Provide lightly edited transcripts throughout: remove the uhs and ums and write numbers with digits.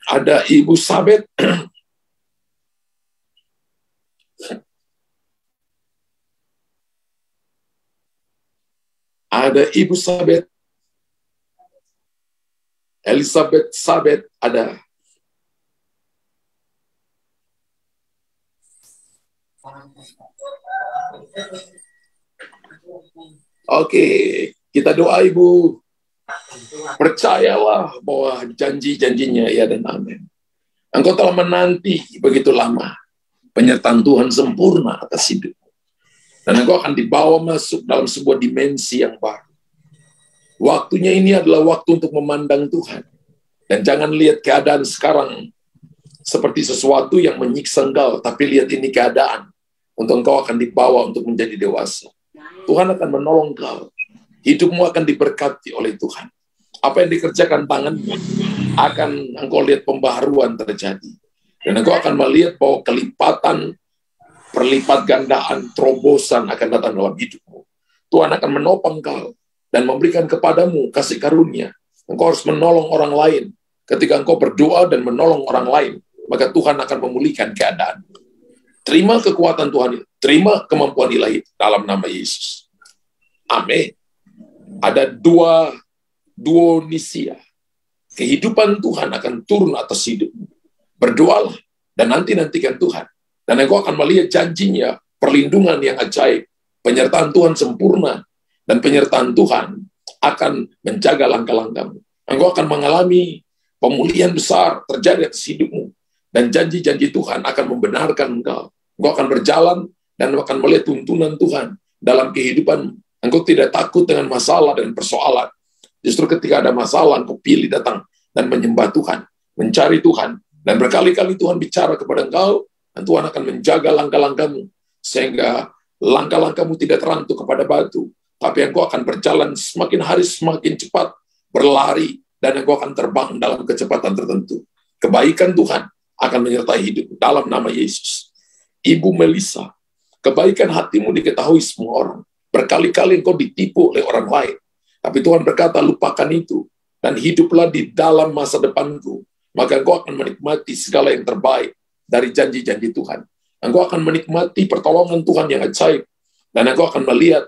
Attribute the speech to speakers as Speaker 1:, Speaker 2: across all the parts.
Speaker 1: Ada Ibu Sabet. Ada Ibu Sabet. Elizabeth Sabet ada. Oke, kita doa Ibu. Percayalah bahwa janji-janjinya ya dan amin. Engkau telah menanti begitu lama penyertaan Tuhan sempurna atas hidup. Dan engkau akan dibawa masuk dalam sebuah dimensi yang baru. Waktunya ini adalah waktu untuk memandang Tuhan. Dan jangan lihat keadaan sekarang seperti sesuatu yang menyiksa engkau, tapi lihat ini keadaan untuk engkau akan dibawa untuk menjadi dewasa. Tuhan akan menolong engkau. Hidupmu akan diberkati oleh Tuhan. Apa yang dikerjakan tanganmu akan engkau lihat pembaharuan terjadi. Dan engkau akan melihat bahwa kelipatan, perlipat gandaan, terobosan akan datang dalam hidupmu. Tuhan akan menopang engkau dan memberikan kepadamu kasih karunia. Engkau harus menolong orang lain. Ketika engkau berdoa dan menolong orang lain, maka Tuhan akan memulihkan keadaan. Terima kekuatan Tuhan, terima kemampuan ilahi dalam nama Yesus. Amin. Ada dua Dionisia. Kehidupan Tuhan akan turun atas hidupmu. Berdoalah dan nantikan Tuhan. Dan engkau akan melihat janjinya, perlindungan yang ajaib, penyertaan Tuhan sempurna, dan penyertaan Tuhan akan menjaga langkah-langkahmu. Engkau akan mengalami pemulihan besar terjadi atas hidupmu. Dan janji-janji Tuhan akan membenarkan engkau. Engkau akan berjalan dan akan melihat tuntunan Tuhan dalam kehidupan. Engkau tidak takut dengan masalah dan persoalan. Justru ketika ada masalah, engkau pilih datang dan menyembah Tuhan, mencari Tuhan. Dan berkali-kali Tuhan bicara kepada engkau, dan Tuhan akan menjaga langkah-langkahmu, sehingga langkah-langkahmu tidak terantuk kepada batu, tapi engkau akan berjalan semakin hari semakin cepat, berlari, dan engkau akan terbang dalam kecepatan tertentu. Kebaikan Tuhan akan menyertai hidup dalam nama Yesus. Ibu Melissa, kebaikan hatimu diketahui semua orang. Berkali-kali engkau ditipu oleh orang lain. Tapi Tuhan berkata, lupakan itu. Dan hiduplah di dalam masa depanku. Maka engkau akan menikmati segala yang terbaik dari janji-janji Tuhan. Engkau akan menikmati pertolongan Tuhan yang ajaib. Dan engkau akan melihat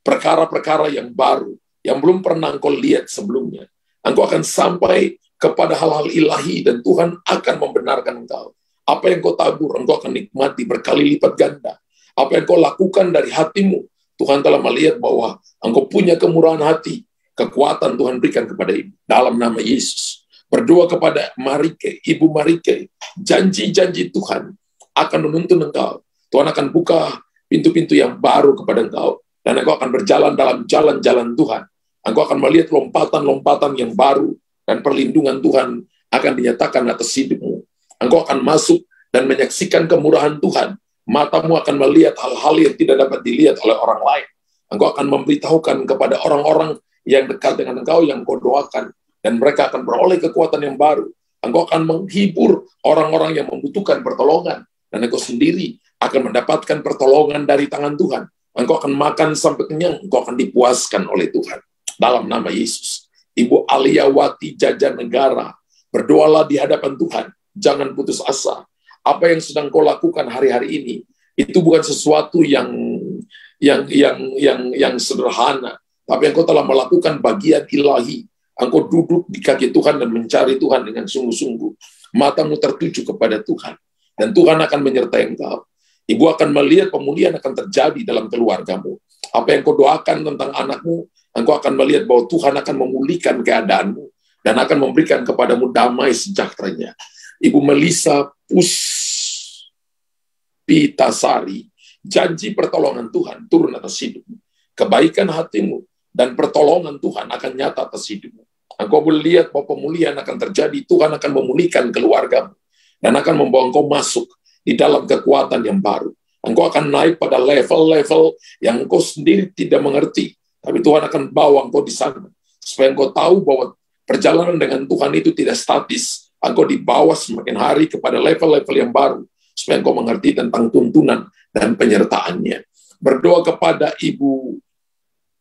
Speaker 1: perkara-perkara yang baru, yang belum pernah engkau lihat sebelumnya. Engkau akan sampai kepada hal-hal ilahi, dan Tuhan akan membenarkan engkau. Apa yang kau tabur, engkau akan nikmati berkali lipat ganda. Apa yang kau lakukan dari hatimu, Tuhan telah melihat bahwa engkau punya kemurahan hati. Kekuatan Tuhan berikan kepada ibu. Dalam nama Yesus. Berdoa kepada Marike, Ibu Marike. Janji-janji Tuhan akan menuntun engkau. Tuhan akan buka pintu-pintu yang baru kepada engkau. Dan engkau akan berjalan dalam jalan-jalan Tuhan. Engkau akan melihat lompatan-lompatan yang baru. Dan perlindungan Tuhan akan dinyatakan atas hidupmu. Engkau akan masuk dan menyaksikan kemurahan Tuhan. Matamu akan melihat hal-hal yang tidak dapat dilihat oleh orang lain. Engkau akan memberitahukan kepada orang-orang yang dekat dengan engkau yang kau doakan. Dan mereka akan beroleh kekuatan yang baru. Engkau akan menghibur orang-orang yang membutuhkan pertolongan. Dan engkau sendiri akan mendapatkan pertolongan dari tangan Tuhan. Engkau akan makan sampai kenyang. Engkau akan dipuaskan oleh Tuhan. Dalam nama Yesus. Ibu Aliawati Jajanegara, berdoalah di hadapan Tuhan. Jangan putus asa. Apa yang sedang kau lakukan hari-hari ini itu bukan sesuatu yang sederhana, tapi engkau telah melakukan bagian ilahi. Engkau duduk di kaki Tuhan dan mencari Tuhan dengan sungguh-sungguh. Matamu tertuju kepada Tuhan, dan Tuhan akan menyertai engkau. Ibu akan melihat pemulihan akan terjadi dalam keluargamu. Apa yang kau doakan tentang anakmu, engkau akan melihat bahwa Tuhan akan memulihkan keadaanmu dan akan memberikan kepadamu damai sejahteranya. Ibu Melissa Puspitasari, janji pertolongan Tuhan turun atas hidupmu. Kebaikan hatimu dan pertolongan Tuhan akan nyata atas hidupmu. Engkau boleh lihat bahwa pemulihan akan terjadi. Tuhan akan memulihkan keluargamu dan akan membawa engkau masuk di dalam kekuatan yang baru. Engkau akan naik pada level-level yang engkau sendiri tidak mengerti. Tapi Tuhan akan bawa engkau di sana. Supaya engkau tahu bahwa perjalanan dengan Tuhan itu tidak statis. Engkau dibawa semakin hari kepada level-level yang baru. Supaya engkau mengerti tentang tuntunan dan penyertaannya. Berdoa kepada Ibu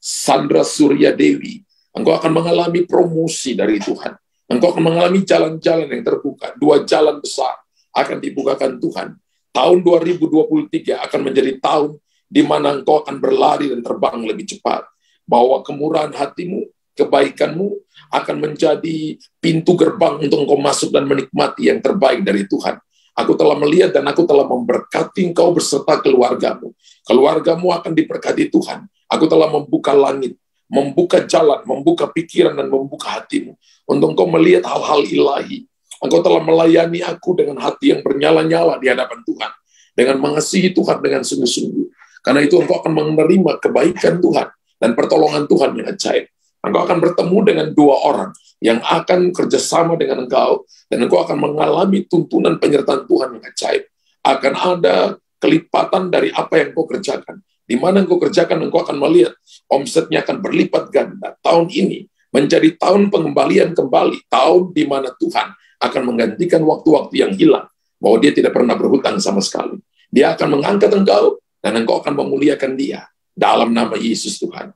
Speaker 1: Sandra Surya Dewi. Engkau akan mengalami promosi dari Tuhan. Engkau akan mengalami jalan-jalan yang terbuka. 2 jalan besar akan dibukakan Tuhan. Tahun 2023 akan menjadi tahun di mana engkau akan berlari dan terbang lebih cepat. Bahwa kemurahan hatimu, kebaikanmu akan menjadi pintu gerbang untuk engkau masuk dan menikmati yang terbaik dari Tuhan. Aku telah melihat dan aku telah memberkati engkau beserta keluargamu. Keluargamu akan diberkati Tuhan. Aku telah membuka langit, membuka jalan, membuka pikiran, dan membuka hatimu. Untuk engkau melihat hal-hal ilahi. Engkau telah melayani aku dengan hati yang bernyala-nyala di hadapan Tuhan. Dengan mengasihi Tuhan dengan sungguh-sungguh. Karena itu engkau akan menerima kebaikan Tuhan dan pertolongan Tuhan yang ajaib. Engkau akan bertemu dengan 2 orang yang akan kerjasama dengan engkau, dan engkau akan mengalami tuntunan penyertaan Tuhan yang ajaib. Akan ada kelipatan dari apa yang engkau kerjakan. Di mana engkau kerjakan, engkau akan melihat omsetnya akan berlipat ganda. Tahun ini menjadi tahun pengembalian kembali, tahun di mana Tuhan akan menggantikan waktu-waktu yang hilang, bahwa dia tidak pernah berhutang sama sekali. Dia akan mengangkat engkau, dan engkau akan memuliakan dia dalam nama Yesus Tuhan.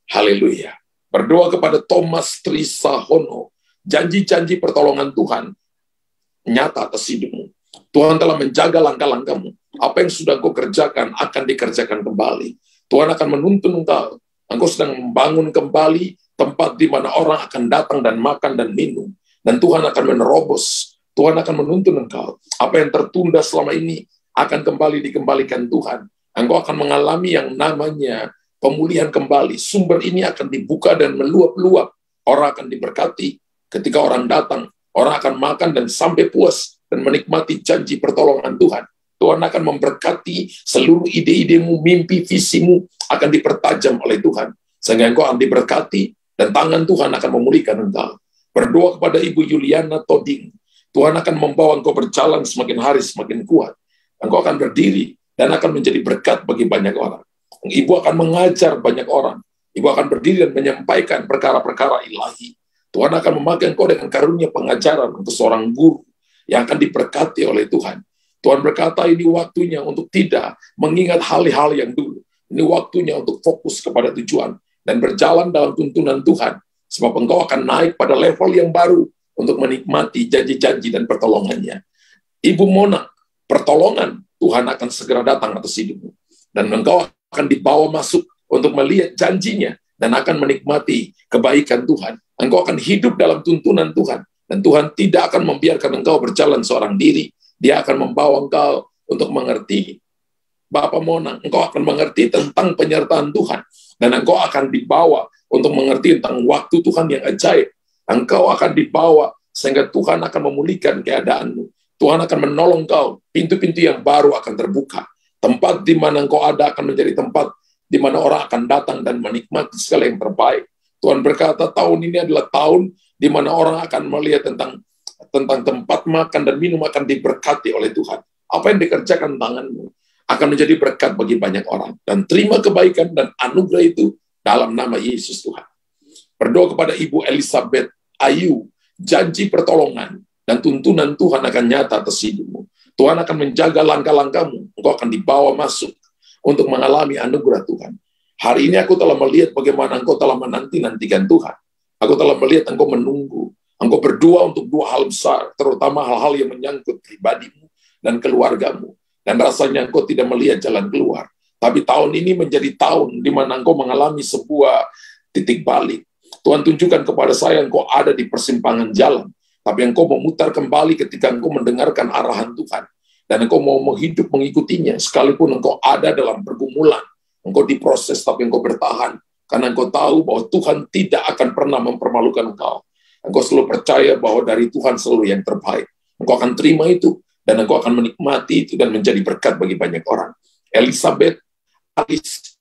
Speaker 1: Haleluya. Berdoa kepada Thomas Trisahono, janji-janji pertolongan Tuhan nyata atas hidupmu. Tuhan telah menjaga langkah-langkahmu. Apa yang sudah kau kerjakan akan dikerjakan kembali. Tuhan akan menuntun engkau. Engkau sedang membangun kembali tempat di mana orang akan datang dan makan dan minum. Dan Tuhan akan menerobos. Tuhan akan menuntun engkau. Apa yang tertunda selama ini akan kembali dikembalikan Tuhan. Engkau akan mengalami yang namanya pemulihan kembali. Sumber ini akan dibuka dan meluap-luap. Orang akan diberkati. Ketika orang datang, orang akan makan dan sampai puas dan menikmati janji pertolongan Tuhan. Tuhan akan memberkati seluruh ide-idemu, mimpi, visimu akan dipertajam oleh Tuhan. Sehingga engkau akan diberkati dan tangan Tuhan akan memulihkan engkau. Berdoa kepada Ibu Yuliana Toding. Tuhan akan membawa engkau berjalan semakin hari semakin kuat. Engkau akan berdiri dan akan menjadi berkat bagi banyak orang. Ibu akan mengajar banyak orang. Ibu akan berdiri dan menyampaikan perkara-perkara ilahi. Tuhan akan memakai engkau dengan karunia pengajaran untuk seorang guru yang akan diberkati oleh Tuhan. Tuhan berkata ini waktunya untuk tidak mengingat hal-hal yang dulu. Ini waktunya untuk fokus kepada tujuan dan berjalan dalam tuntunan Tuhan. Sebab engkau akan naik pada level yang baru untuk menikmati janji-janji dan pertolongannya. Ibu Mona, pertolongan Tuhan akan segera datang atas hidupmu. Dan engkau akan dibawa masuk untuk melihat janjinya dan akan menikmati kebaikan Tuhan. Engkau akan hidup dalam tuntunan Tuhan. Dan Tuhan tidak akan membiarkan engkau berjalan seorang diri. Dia akan membawa engkau untuk mengerti. Bapak Mona, engkau akan mengerti tentang penyertaan Tuhan. Dan engkau akan dibawa untuk mengerti tentang waktu Tuhan yang ajaib. Engkau akan dibawa sehingga Tuhan akan memulihkan keadaanmu. Tuhan akan menolong engkau. Pintu-pintu yang baru akan terbuka. Tempat di mana engkau ada akan menjadi tempat di mana orang akan datang dan menikmati segala yang terbaik. Tuhan berkata tahun ini adalah tahun di mana orang akan melihat tentang tempat makan dan minum akan diberkati oleh Tuhan. Apa yang dikerjakan tanganmu akan menjadi berkat bagi banyak orang. Dan terima kebaikan dan anugerah itu dalam nama Yesus Tuhan. Berdoa kepada Ibu Elizabeth Ayu, janji pertolongan dan tuntunan Tuhan akan nyata atas hidupmu. Tuhan akan menjaga langkah-langkahmu. Engkau akan dibawa masuk untuk mengalami anugerah Tuhan. Hari ini aku telah melihat bagaimana engkau telah menanti-nantikan Tuhan. Aku telah melihat engkau menunggu. Engkau berdoa untuk 2 hal besar, terutama hal-hal yang menyangkut pribadimu dan keluargamu. Dan rasanya engkau tidak melihat jalan keluar. Tapi tahun ini menjadi tahun di mana engkau mengalami sebuah titik balik. Tuhan tunjukkan kepada saya engkau ada di persimpangan jalan. Tapi engkau memutar kembali ketika engkau mendengarkan arahan Tuhan. Dan engkau mau hidup mengikutinya. Sekalipun engkau ada dalam pergumulan. Engkau diproses tapi engkau bertahan. Karena engkau tahu bahwa Tuhan tidak akan pernah mempermalukan engkau. Engkau selalu percaya bahwa dari Tuhan selalu yang terbaik. Engkau akan terima itu. Dan engkau akan menikmati itu dan menjadi berkat bagi banyak orang. Elizabeth Alice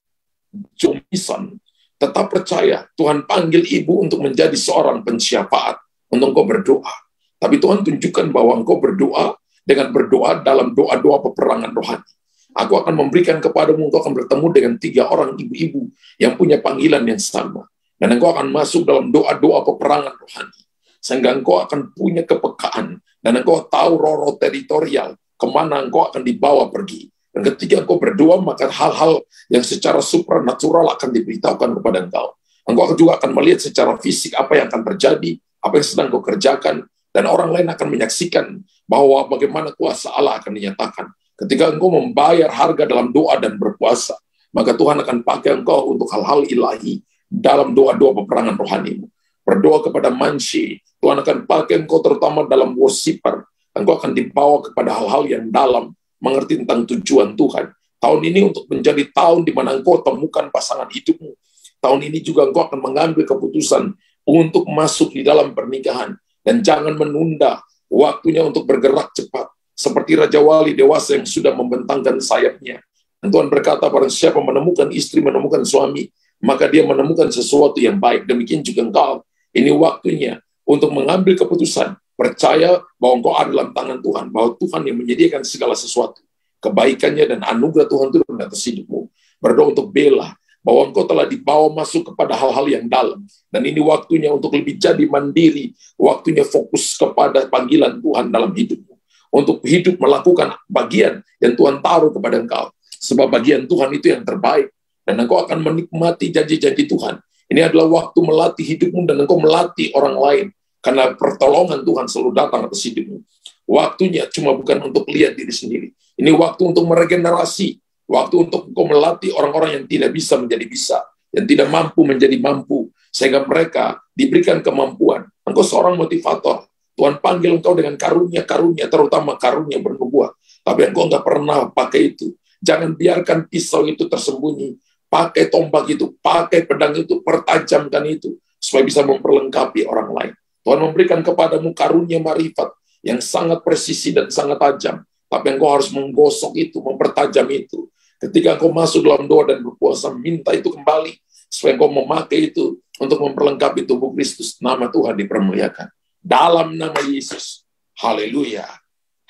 Speaker 1: Jomison, tetap percaya Tuhan panggil ibu untuk menjadi seorang pensyafaat, untuk engkau berdoa. Tapi Tuhan tunjukkan bahwa engkau berdoa dengan berdoa dalam doa-doa peperangan rohani. Aku akan memberikan kepadamu, engkau akan bertemu dengan 3 orang ibu-ibu yang punya panggilan yang sama. Dan engkau akan masuk dalam doa-doa peperangan rohani. Sehingga engkau akan punya kepekaan. Dan engkau tahu roh-roh teritorial, kemana engkau akan dibawa pergi. Dan ketika engkau berdoa, maka hal-hal yang secara supranatural akan diberitahukan kepada engkau. Engkau juga akan melihat secara fisik apa yang akan terjadi apa yang sedang kau kerjakan, dan orang lain akan menyaksikan bahwa bagaimana kuasa Allah akan dinyatakan. Ketika engkau membayar harga dalam doa dan berpuasa, maka Tuhan akan pakai engkau untuk hal-hal ilahi dalam doa-doa peperangan rohanimu. Berdoa kepada mansi, Tuhan akan pakai engkau terutama dalam worshiper. Engkau akan dibawa kepada hal-hal yang dalam, mengerti tentang tujuan Tuhan. Tahun ini untuk menjadi tahun di mana engkau temukan pasangan hidupmu. Tahun ini juga engkau akan mengambil keputusan untuk masuk di dalam pernikahan. Dan jangan menunda waktunya untuk bergerak cepat. Seperti Raja Wali dewasa yang sudah membentangkan sayapnya. Dan Tuhan berkata, barang siapa menemukan istri, menemukan suami, maka dia menemukan sesuatu yang baik. Demikian juga engkau. Ini waktunya untuk mengambil keputusan. Percaya bahwa engkau ada dalam tangan Tuhan. Bahwa Tuhan yang menyediakan segala sesuatu. Kebaikannya dan anugerah Tuhan turun atas hidupmu. Berdoa untuk Bella, bahwa engkau telah dibawa masuk kepada hal-hal yang dalam. Dan ini waktunya untuk lebih jadi mandiri. Waktunya fokus kepada panggilan Tuhan dalam hidupmu. Untuk hidup melakukan bagian yang Tuhan taruh kepada engkau. Sebab bagian Tuhan itu yang terbaik. Dan engkau akan menikmati janji-janji Tuhan. Ini adalah waktu melatih hidupmu dan engkau melatih orang lain. Karena pertolongan Tuhan selalu datang atas hidupmu. Waktunya cuma bukan untuk lihat diri sendiri. Ini waktu untuk meregenerasi. Waktu untuk engkau melatih orang-orang yang tidak bisa menjadi bisa. Yang tidak mampu menjadi mampu. Sehingga mereka diberikan kemampuan. Engkau seorang motivator. Tuhan panggil engkau dengan karunia-karunia, terutama karunia bernubuat. Tapi engkau nggak pernah pakai itu. Jangan biarkan pisau itu tersembunyi. Pakai tombak itu, pakai pedang itu, pertajamkan itu. Supaya bisa memperlengkapi orang lain. Tuhan memberikan kepadamu karunia marifat yang sangat presisi dan sangat tajam. Tapi engkau harus menggosok itu, mempertajam itu. Ketika engkau masuk dalam doa dan berpuasa, minta itu kembali. Supaya engkau memakai itu untuk memperlengkapi tubuh Kristus. Nama Tuhan dipermuliakan. Dalam nama Yesus. Haleluya.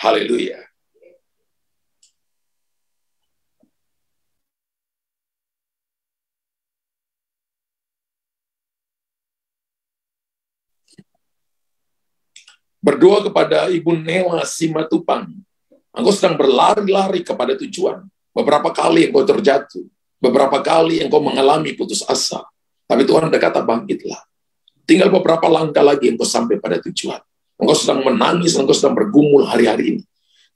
Speaker 1: Haleluya. Berdoa kepada Ibu Nela Simatupang. Engkau sedang berlari-lari kepada tujuan. Beberapa kali engkau terjatuh. Beberapa kali engkau mengalami putus asa. Tapi Tuhan berkata, bangkitlah. Tinggal beberapa langkah lagi engkau sampai pada tujuan. Engkau sedang menangis, engkau sedang bergumul hari-hari ini.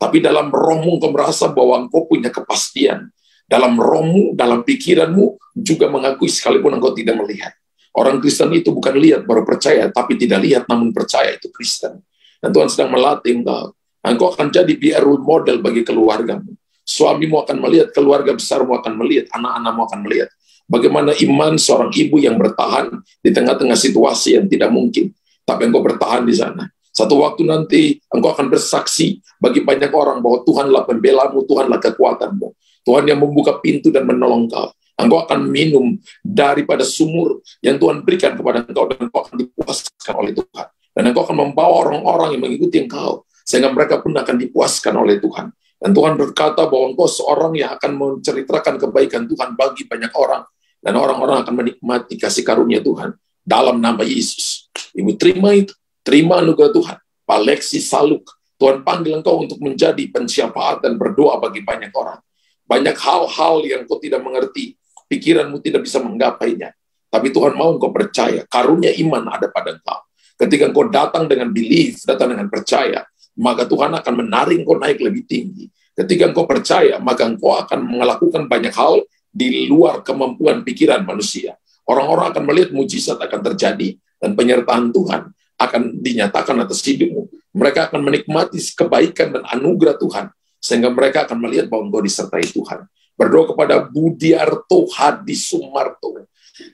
Speaker 1: Tapi dalam rohmu engkau merasa bahwa engkau punya kepastian. Dalam rohmu, dalam pikiranmu, juga mengakui sekalipun engkau tidak melihat. Orang Kristen itu bukan lihat baru percaya, tapi tidak lihat namun percaya itu Kristen. Dan Tuhan sedang melatih engkau. Engkau akan jadi role model bagi keluargamu. Suamimu akan melihat, keluarga besarmu akan melihat, anak-anakmu akan melihat. Bagaimana iman seorang ibu yang bertahan di tengah-tengah situasi yang tidak mungkin. Tapi engkau bertahan di sana. Satu waktu nanti engkau akan bersaksi bagi banyak orang bahwa Tuhanlah pembelamu, Tuhanlah kekuatanmu. Tuhan yang membuka pintu dan menolong engkau. Engkau akan minum daripada sumur yang Tuhan berikan kepada engkau dan engkau akan dipuaskan oleh Tuhan. Dan engkau akan membawa orang-orang yang mengikuti engkau sehingga mereka pun akan dipuaskan oleh Tuhan. Dan Tuhan berkata bahwa engkau seorang yang akan menceritakan kebaikan Tuhan bagi banyak orang. Dan orang-orang akan menikmati kasih karunia Tuhan. Dalam nama Yesus. Ibu terima itu. Terima anugerah Tuhan. Pak Lexi Saluk. Tuhan panggil engkau untuk menjadi pensyafaat dan berdoa bagi banyak orang. Banyak hal-hal yang engkau tidak mengerti. Pikiranmu tidak bisa menggapainya. Tapi Tuhan mau engkau percaya. Karunia iman ada pada engkau. Ketika engkau datang dengan belief, datang dengan percaya, maka Tuhan akan menarik engkau naik lebih tinggi. Ketika engkau percaya, maka engkau akan melakukan banyak hal di luar kemampuan pikiran manusia. Orang-orang akan melihat mujizat akan terjadi, dan penyertaan Tuhan akan dinyatakan atas hidupmu. Mereka akan menikmati kebaikan dan anugerah Tuhan, sehingga mereka akan melihat bahwa engkau disertai Tuhan. Berdoa kepada Budiarto Hadi Sumarto.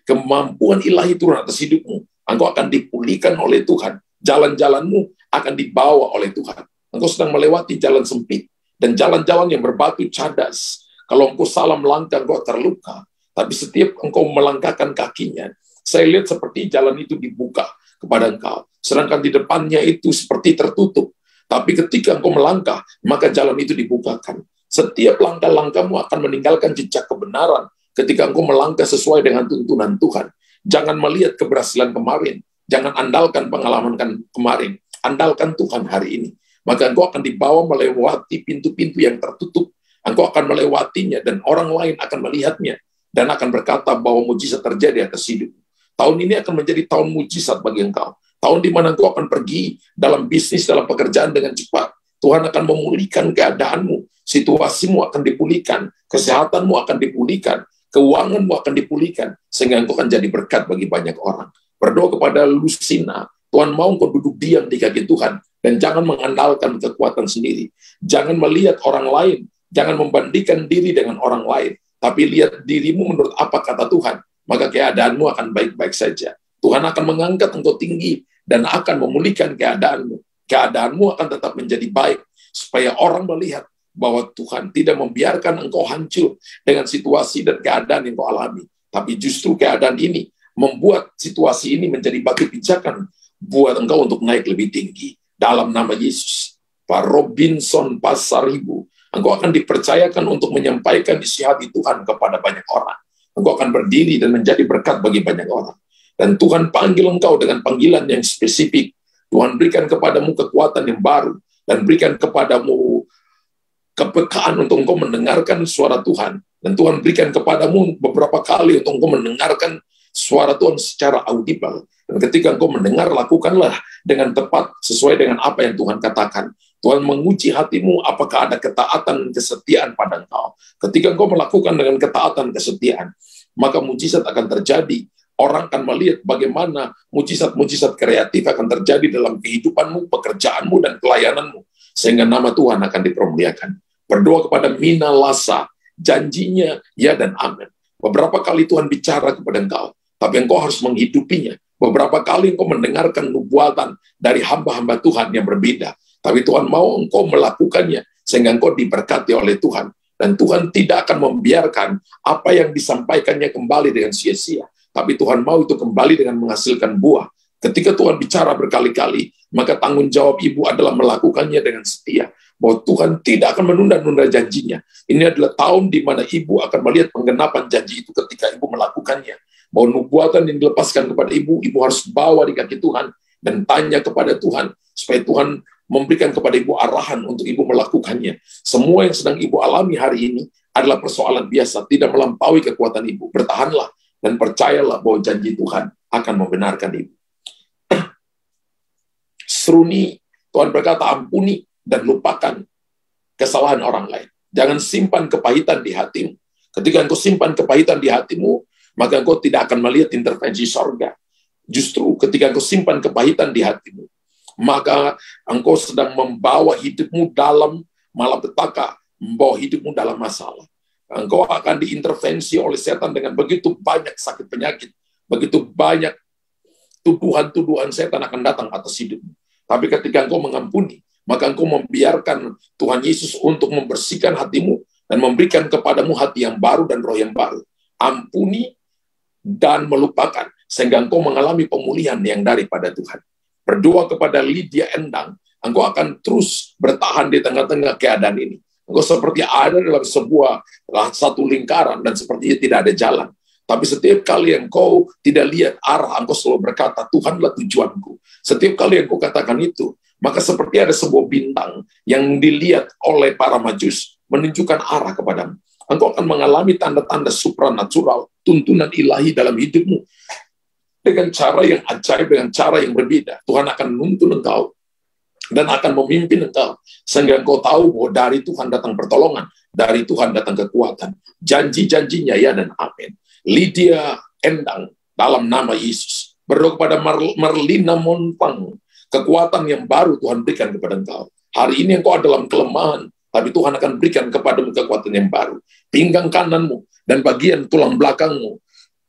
Speaker 1: Kemampuan ilahi turun atas hidupmu. Engkau akan dipulihkan oleh Tuhan. Jalan-jalanmu akan dibawa oleh Tuhan. Engkau sedang melewati jalan sempit dan jalan-jalan yang berbatu cadas. Kalau engkau salah melangkah, engkau terluka. Tapi setiap engkau melangkahkan kakinya, saya lihat seperti jalan itu dibuka kepada engkau. Sedangkan di depannya itu seperti tertutup. Tapi ketika engkau melangkah, maka jalan itu dibukakan. Setiap langkah-langkahmu akan meninggalkan jejak kebenaran ketika engkau melangkah sesuai dengan tuntunan Tuhan. Jangan melihat keberhasilan kemarin. Jangan andalkan pengalaman kemarin. Andalkan Tuhan hari ini. Maka engkau akan dibawa melewati pintu-pintu yang tertutup. Engkau akan melewatinya dan orang lain akan melihatnya. Dan akan berkata bahwa mujizat terjadi atas hidup. Tahun ini akan menjadi tahun mujizat bagi engkau. Tahun di mana engkau akan pergi dalam bisnis, dalam pekerjaan dengan cepat. Tuhan akan memulihkan keadaanmu, situasimu akan dipulihkan, kesehatanmu akan dipulihkan, keuanganmu akan dipulihkan, sehingga engkau akan jadi berkat bagi banyak orang. Berdoa kepada Lucina, Tuhan mau engkau duduk diam di kaki Tuhan, dan jangan mengandalkan kekuatan sendiri. Jangan melihat orang lain, jangan membandingkan diri dengan orang lain, tapi lihat dirimu menurut apa kata Tuhan, maka keadaanmu akan baik-baik saja. Tuhan akan mengangkat engkau tinggi, dan akan memulihkan keadaanmu. Keadaanmu akan tetap menjadi baik, supaya orang melihat bahwa Tuhan tidak membiarkan engkau hancur dengan situasi dan keadaan yang kau alami. Tapi justru keadaan ini membuat situasi ini menjadi batu pijakan buat engkau untuk naik lebih tinggi. Dalam nama Yesus, Pak Robinson Pasaribu, engkau akan dipercayakan untuk menyampaikan isi hati Tuhan kepada banyak orang. Engkau akan berdiri dan menjadi berkat bagi banyak orang. Dan Tuhan panggil engkau dengan panggilan yang spesifik. Tuhan berikan kepadamu kekuatan yang baru, dan berikan kepadamu kepekaan untuk engkau mendengarkan suara Tuhan. Dan Tuhan berikan kepadamu beberapa kali untuk engkau mendengarkan suara Tuhan secara audible. Dan ketika engkau mendengar, lakukanlah dengan tepat sesuai dengan apa yang Tuhan katakan. Tuhan menguji hatimu apakah ada ketaatan dan kesetiaan pada engkau. Ketika engkau melakukan dengan ketaatan dan kesetiaan, maka mujizat akan terjadi. Orang akan melihat bagaimana mujizat-mujizat kreatif akan terjadi dalam kehidupanmu, pekerjaanmu, dan pelayananmu. Sehingga nama Tuhan akan dipermuliakan. Berdoa kepada Mina Lasa, janjinya ya dan amin. Beberapa kali Tuhan bicara kepada engkau, tapi engkau harus menghidupinya. Beberapa kali engkau mendengarkan nubuatan dari hamba-hamba Tuhan yang berbeda. Tapi Tuhan mau engkau melakukannya, sehingga engkau diberkati oleh Tuhan. Dan Tuhan tidak akan membiarkan apa yang disampaikannya kembali dengan sia-sia. Tapi Tuhan mau itu kembali dengan menghasilkan buah. Ketika Tuhan bicara berkali-kali, maka tanggung jawab ibu adalah melakukannya dengan setia. Bahwa Tuhan tidak akan menunda-nunda janjinya. Ini adalah tahun di mana ibu akan melihat penggenapan janji itu ketika ibu melakukannya. Bahwa nubuatan yang dilepaskan kepada ibu harus bawa di kaki Tuhan dan tanya kepada Tuhan, supaya Tuhan memberikan kepada ibu arahan untuk ibu melakukannya. Semua yang sedang ibu alami hari ini adalah persoalan biasa, tidak melampaui kekuatan ibu. Bertahanlah dan percayalah bahwa janji Tuhan akan membenarkan ibu. Seruni, Tuhan berkata, ampuni dan lupakan kesalahan orang lain. Jangan simpan kepahitan di hatimu. Ketika engkau simpan kepahitan di hatimu, maka engkau tidak akan melihat intervensi sorga. Justru ketika engkau simpan kepahitan di hatimu, maka engkau sedang membawa hidupmu dalam malapetaka, membawa hidupmu dalam masalah. Engkau akan diintervensi oleh setan dengan begitu banyak sakit penyakit, begitu banyak tuduhan-tuduhan setan akan datang atas hidupmu. Tapi ketika engkau mengampuni, maka engkau membiarkan Tuhan Yesus untuk membersihkan hatimu dan memberikan kepadamu hati yang baru dan roh yang baru. Ampuni dan melupakan, sehingga engkau mengalami pemulihan yang daripada Tuhan. Berdoa kepada Lydia Endang, engkau akan terus bertahan di tengah-tengah keadaan ini. Engkau seperti ada dalam satu lingkaran dan sepertinya tidak ada jalan. Tapi setiap kali engkau tidak lihat arah, engkau selalu berkata, Tuhanlah tujuanku. Setiap kali engkau katakan itu, maka seperti ada sebuah bintang yang dilihat oleh para majus, menunjukkan arah kepadamu. Engkau akan mengalami tanda-tanda supranatural, tuntunan ilahi dalam hidupmu. Dengan cara yang ajaib, dengan cara yang berbeda. Tuhan akan menuntun engkau dan akan memimpin engkau, sehingga engkau tahu bahwa dari Tuhan datang pertolongan, dari Tuhan datang kekuatan. Janji-janjinya ya dan amin. Lydia Endang, dalam nama Yesus. Berdoa kepada Marlina Montang, kekuatan yang baru Tuhan berikan kepada engkau. Hari ini engkau dalam kelemahan, tapi Tuhan akan berikan kepadamu kekuatan yang baru. Pinggang kananmu dan bagian tulang belakangmu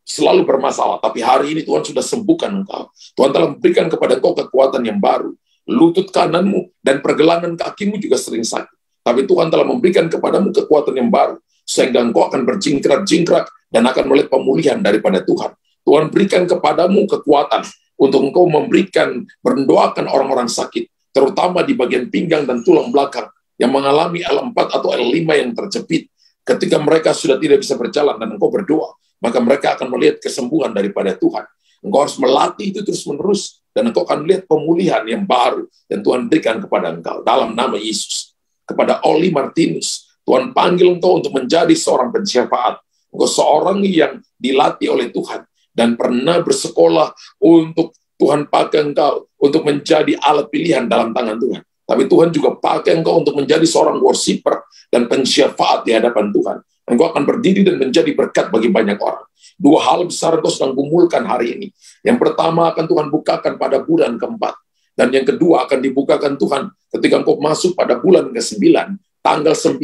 Speaker 1: selalu bermasalah, tapi hari ini Tuhan sudah sembuhkan engkau. Tuhan telah memberikan kepada engkau kekuatan yang baru. Lutut kananmu dan pergelangan kakimu juga sering sakit. Tapi Tuhan telah memberikan kepadamu kekuatan yang baru, sehingga engkau akan berjingkrak-jingkrak dan akan melihat pemulihan daripada Tuhan. Tuhan berikan kepadamu kekuatan untuk engkau mendoakan orang-orang sakit, terutama di bagian pinggang dan tulang belakang, yang mengalami L4 atau L5 yang terjepit. Ketika mereka sudah tidak bisa berjalan dan engkau berdoa, maka mereka akan melihat kesembuhan daripada Tuhan. Engkau harus melatih itu terus-menerus, dan engkau akan melihat pemulihan yang baru yang Tuhan berikan kepada engkau. Dalam nama Yesus. Kepada Oli Martinus, Tuhan panggil engkau untuk menjadi seorang pensyafaat. Engkau seorang yang dilatih oleh Tuhan, dan pernah bersekolah untuk Tuhan pakai engkau untuk menjadi alat pilihan dalam tangan Tuhan. Tapi Tuhan juga pakai engkau untuk menjadi seorang worshiper dan pensyafaat di hadapan Tuhan. Engkau akan berdiri dan menjadi berkat bagi banyak orang. Dua hal besar engkau sedang gumulkan hari ini. Yang pertama akan Tuhan bukakan pada bulan keempat. Dan yang kedua akan dibukakan Tuhan ketika engkau masuk pada bulan ke-9, tanggal 9.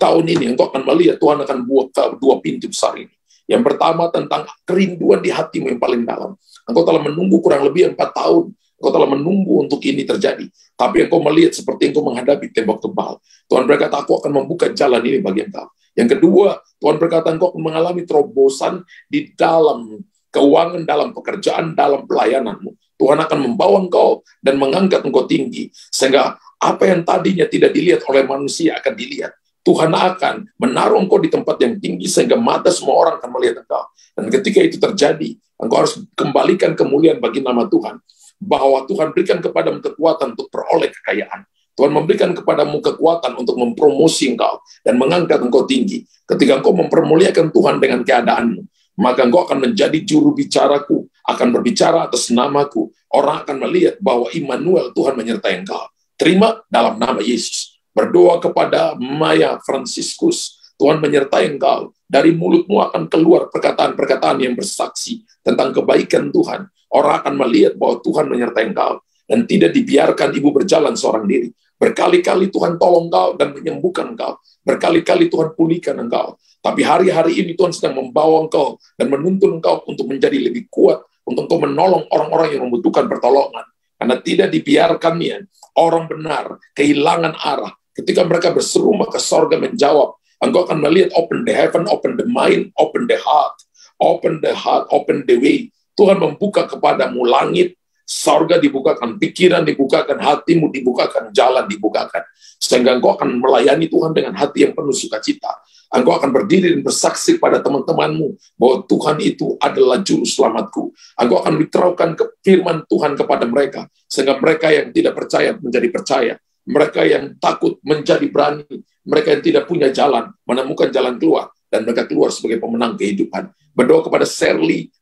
Speaker 1: Tahun ini engkau akan melihat Tuhan akan buka dua pintu besar ini. Yang pertama tentang kerinduan di hatimu yang paling dalam. Engkau telah menunggu kurang lebih 4 tahun. Engkau telah menunggu untuk ini terjadi. Tapi engkau melihat seperti engkau menghadapi tembok tebal. Tuhan berkata, aku akan membuka jalan ini bagi engkau. Yang kedua, Tuhan berkata, engkau akan mengalami terobosan di dalam keuangan, dalam pekerjaan, dalam pelayananmu. Tuhan akan membawa engkau dan mengangkat engkau tinggi. Sehingga apa yang tadinya tidak dilihat oleh manusia akan dilihat. Tuhan akan menaruh engkau di tempat yang tinggi sehingga mata semua orang akan melihat engkau. Dan ketika itu terjadi, engkau harus kembalikan kemuliaan bagi nama Tuhan. Bahwa Tuhan berikan kepadamu kekuatan untuk peroleh kekayaan. Tuhan memberikan kepadamu kekuatan untuk mempromosi engkau dan mengangkat engkau tinggi. Ketika engkau mempermuliakan Tuhan dengan keadaanmu, maka engkau akan menjadi juru bicaraku, akan berbicara atas namaku. Orang akan melihat bahwa Immanuel, Tuhan menyertai engkau. Terima dalam nama Yesus. Berdoa kepada Maya Franciscus, Tuhan menyertai engkau. Dari mulutmu akan keluar perkataan-perkataan yang bersaksi tentang kebaikan Tuhan. Orang akan melihat bahwa Tuhan menyertai engkau. Dan tidak dibiarkan ibu berjalan seorang diri. Berkali-kali Tuhan tolong engkau dan menyembuhkan engkau. Berkali-kali Tuhan pulihkan engkau. Tapi hari-hari ini Tuhan sedang membawa engkau dan menuntun engkau untuk menjadi lebih kuat. Untuk engkau menolong orang-orang yang membutuhkan pertolongan. Karena tidak dibiarkannya orang benar kehilangan arah. Ketika mereka berseru, maka sorga menjawab. Engkau akan melihat open the heaven, open the mind, open the heart, open the way. Tuhan membuka kepadamu langit, sorga dibukakan, pikiran dibukakan, hatimu dibukakan, jalan dibukakan. Sehingga engkau akan melayani Tuhan dengan hati yang penuh sukacita. Engkau akan berdiri dan bersaksi pada teman-temanmu bahwa Tuhan itu adalah juru selamatku. Engkau akan diteraukan ke firman Tuhan kepada mereka. Sehingga mereka yang tidak percaya menjadi percaya. Mereka yang takut menjadi berani. Mereka yang tidak punya jalan, menemukan jalan keluar. Dan mereka keluar sebagai pemenang kehidupan. Berdoa kepada Shirley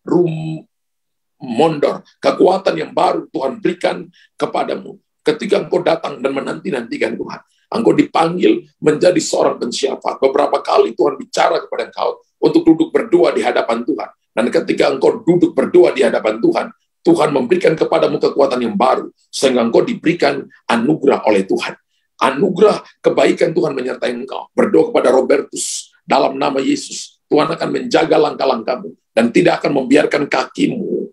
Speaker 1: Mondor. Kekuatan yang baru Tuhan berikan kepadamu. Ketika engkau datang dan menanti-nantikan Tuhan. Engkau dipanggil menjadi seorang pensyafaat. Beberapa kali Tuhan bicara kepada engkau untuk duduk berdoa di hadapan Tuhan. Dan ketika engkau duduk berdoa di hadapan Tuhan, Tuhan memberikan kepadamu kekuatan yang baru. Sehingga engkau diberikan anugerah oleh Tuhan. Anugerah kebaikan Tuhan menyertai engkau. Berdoa kepada Robertus dalam nama Yesus. Tuhan akan menjaga langkah-langkahmu dan tidak akan membiarkan kakimu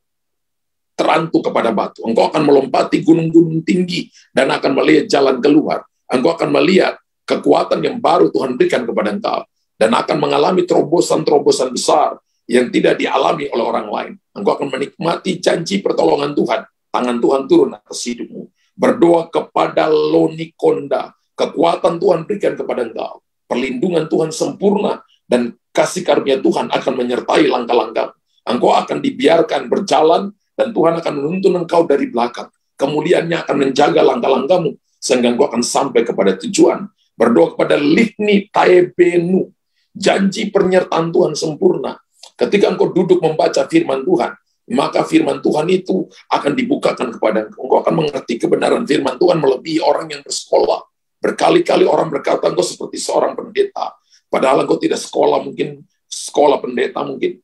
Speaker 1: terantuk kepada batu. Engkau akan melompati gunung-gunung tinggi dan akan melihat jalan keluar. Engkau akan melihat kekuatan yang baru Tuhan berikan kepada engkau dan akan mengalami terobosan-terobosan besar yang tidak dialami oleh orang lain. Engkau akan menikmati janji pertolongan Tuhan. Tangan Tuhan turun atas hidupmu. Berdoa kepada Lonikonda. Kekuatan Tuhan berikan kepada engkau. Perlindungan Tuhan sempurna dan kasih karunia Tuhan akan menyertai langkah-langkah. Engkau akan dibiarkan berjalan dan Tuhan akan menuntun engkau dari belakang. Kemuliaannya akan menjaga langkah-langkahmu sehingga engkau akan sampai kepada tujuan. Berdoa kepada Livni Taebenu. Janji penyertaan Tuhan sempurna. Ketika engkau duduk membaca firman Tuhan, maka firman Tuhan itu akan dibukakan kepada engkau. Engkau akan mengerti kebenaran firman Tuhan melebihi orang yang bersekolah. Berkali-kali orang berkata engkau seperti seorang pendeta. Padahal engkau tidak sekolah, mungkin sekolah pendeta mungkin.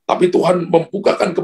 Speaker 1: Tapi Tuhan membukakan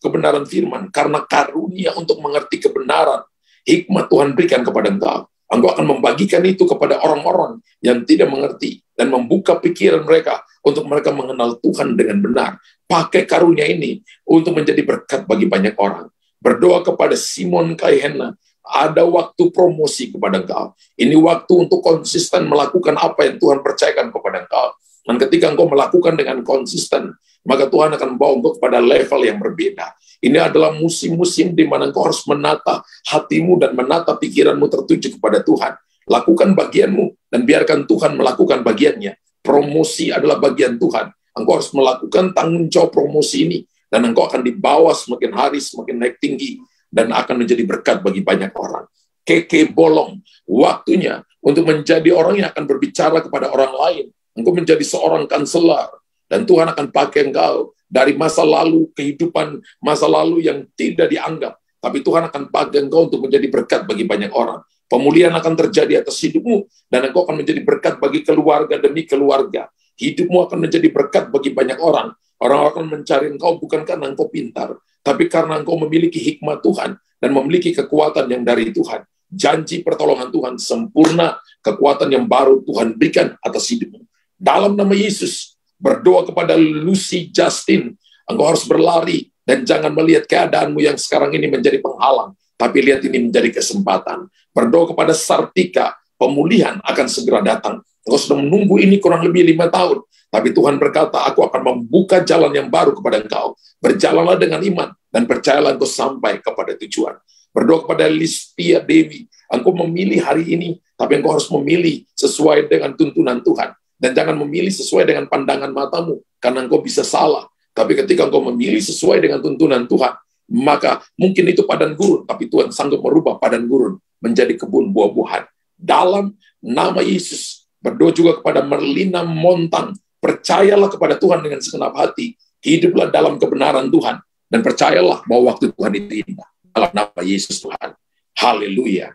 Speaker 1: kebenaran firman karena karunia untuk mengerti kebenaran. Hikmat Tuhan berikan kepada engkau. Engkau akan membagikan itu kepada orang-orang yang tidak mengerti dan membuka pikiran mereka untuk mereka mengenal Tuhan dengan benar. Pakai karunia ini untuk menjadi berkat bagi banyak orang. Berdoa kepada Simon Kaihena. Ada waktu promosi kepada engkau. Ini waktu untuk konsisten melakukan apa yang Tuhan percayakan kepada engkau. Dan ketika engkau melakukan dengan konsisten, maka Tuhan akan membawa engkau kepada level yang berbeda. Ini adalah musim-musim di mana engkau harus menata hatimu dan menata pikiranmu tertuju kepada Tuhan. Lakukan bagianmu dan biarkan Tuhan melakukan bagiannya. Promosi adalah bagian Tuhan. Engkau harus melakukan tanggung jawab promosi ini. Dan engkau akan dibawa semakin hari, semakin naik tinggi. Dan akan menjadi berkat bagi banyak orang. Keke Bolong, waktunya untuk menjadi orang yang akan berbicara kepada orang lain. Engkau menjadi seorang kanselar. Dan Tuhan akan pakai engkau dari masa lalu, kehidupan masa lalu yang tidak dianggap. Tapi Tuhan akan pakai engkau untuk menjadi berkat bagi banyak orang. Pemulihan akan terjadi atas hidupmu, dan engkau akan menjadi berkat bagi keluarga demi keluarga. Hidupmu akan menjadi berkat bagi banyak orang. Orang akan mencari engkau bukan karena engkau pintar, tapi karena engkau memiliki hikmat Tuhan dan memiliki kekuatan yang dari Tuhan. Janji pertolongan Tuhan sempurna, kekuatan yang baru Tuhan berikan atas hidupmu. Dalam nama Yesus, berdoa kepada Lucy Justin, engkau harus berlari dan jangan melihat keadaanmu yang sekarang ini menjadi penghalang, tapi lihat ini menjadi kesempatan. Berdoa kepada Sartika, pemulihan akan segera datang. Engkau sudah menunggu ini kurang lebih 5 tahun, tapi Tuhan berkata, aku akan membuka jalan yang baru kepada engkau. Berjalanlah dengan iman, dan percayalah engkau sampai kepada tujuan. Berdoa kepada Listia Dewi, engkau memilih hari ini, tapi engkau harus memilih sesuai dengan tuntunan Tuhan. Dan jangan memilih sesuai dengan pandangan matamu, karena engkau bisa salah. Tapi ketika engkau memilih sesuai dengan tuntunan Tuhan, maka mungkin itu padang gurun, tapi Tuhan sanggup merubah padang gurun menjadi kebun buah-buahan. Dalam nama Yesus, berdoa juga kepada Merlina Montang, percayalah kepada Tuhan dengan segenap hati, hiduplah dalam kebenaran Tuhan, dan percayalah bahwa waktu Tuhan itu indah. Dalam nama Yesus Tuhan. Haleluya.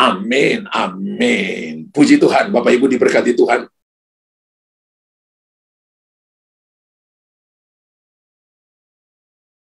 Speaker 1: Amin, amin. Puji Tuhan, Bapak Ibu diberkati Tuhan.